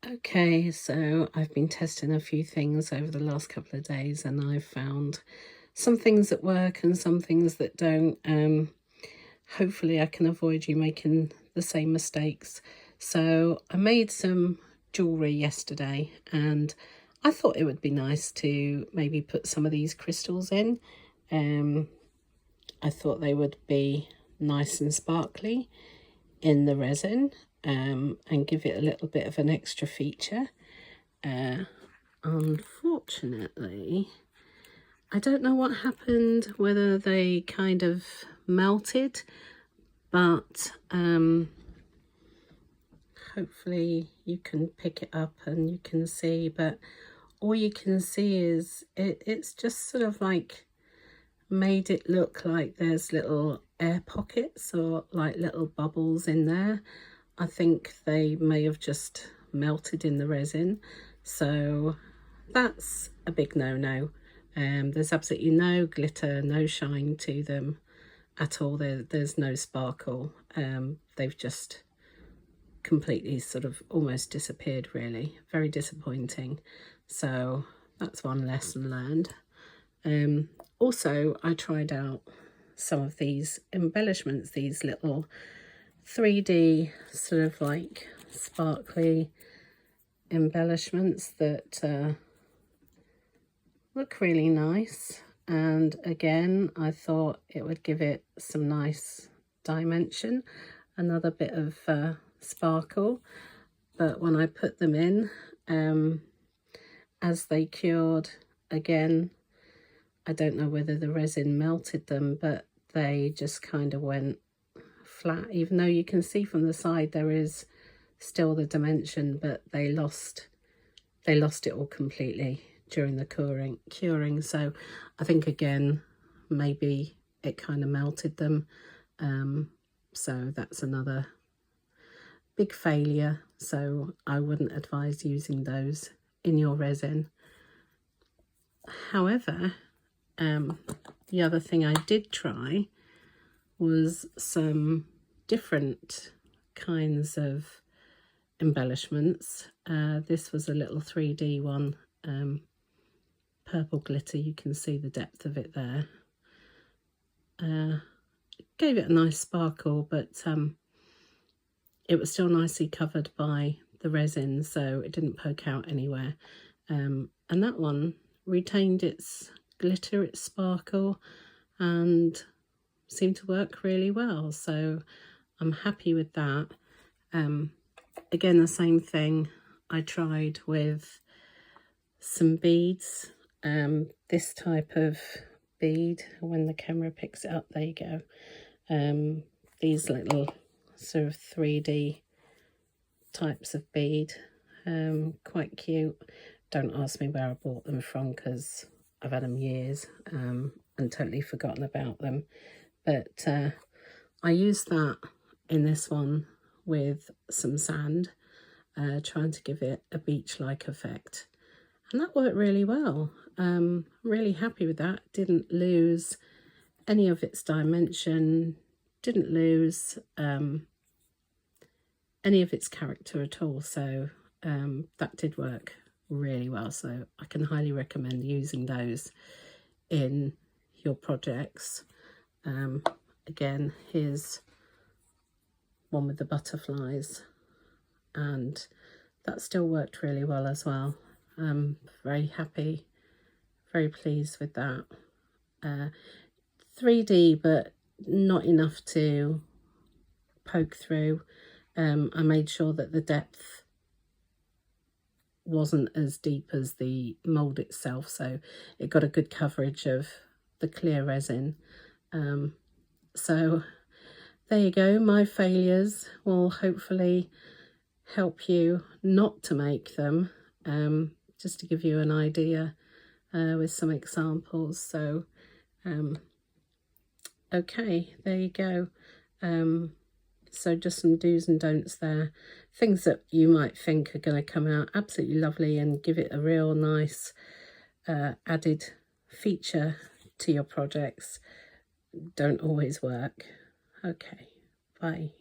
Okay, so I've been testing a few things over the last couple of days and I've found some things that work and some things that don't. Hopefully I can avoid you making the same mistakes. So I made some jewellery yesterday and I thought it would be nice to maybe put some of these crystals in. I thought they would be nice and sparkly in the resin, and give it a little bit of an extra feature. Unfortunately, I don't know what happened, whether they kind of melted, but hopefully you can pick it up and you can see, but all you can see is it's just sort of like made it look like there's little air pockets or like little bubbles in there. I think they may have just melted in the resin, so that's a big no-no. There's absolutely no glitter, no shine to them at all. There's no sparkle. They've just completely sort of almost disappeared, really. Very disappointing. So that's one lesson learned. Also, I tried out some of these embellishments, these little 3D sort of like sparkly embellishments that look really nice. And again, I thought it would give it some nice dimension, another bit of sparkle. But when I put them in, as they cured, again, I don't know whether the resin melted them, but they just kind of went flat, even though you can see from the side there is still the dimension, but they lost it all completely during the curing. So I think again, maybe it kind of melted them. So that's another big failure. So I wouldn't advise using those in your resin. However, the other thing I did try was some different kinds of embellishments. This was a little 3D one, purple glitter. You can see the depth of it there. Gave it a nice sparkle, but it was still nicely covered by the resin, so it didn't poke out anywhere. And that one retained its glitter, its sparkle, and seemed to work really well. So I'm happy with that. Again, the same thing I tried with some beads. This type of bead, when the camera picks it up, there you go. These little sort of 3D types of bead, quite cute. Don't ask me where I bought them from, because I've had them years and totally forgotten about them. But I used that in this one with some sand, trying to give it a beach-like effect. And that worked really well. Really happy with that. Didn't lose any of its dimension, didn't lose any of its character at all. So that did work really well. So I can highly recommend using those in your projects. Again, here's one with the butterflies, and that still worked really well as well. Very happy, very pleased with that. 3D, but not enough to poke through. I made sure that the depth wasn't as deep as the mould itself, so it got a good coverage of the clear resin. So there you go. My failures will hopefully help you not to make them, just to give you an idea with some examples. So okay, there you go. So just some do's and don'ts there. Things that you might think are going to come out absolutely lovely and give it a real nice added feature to your projects don't always work. Okay, bye.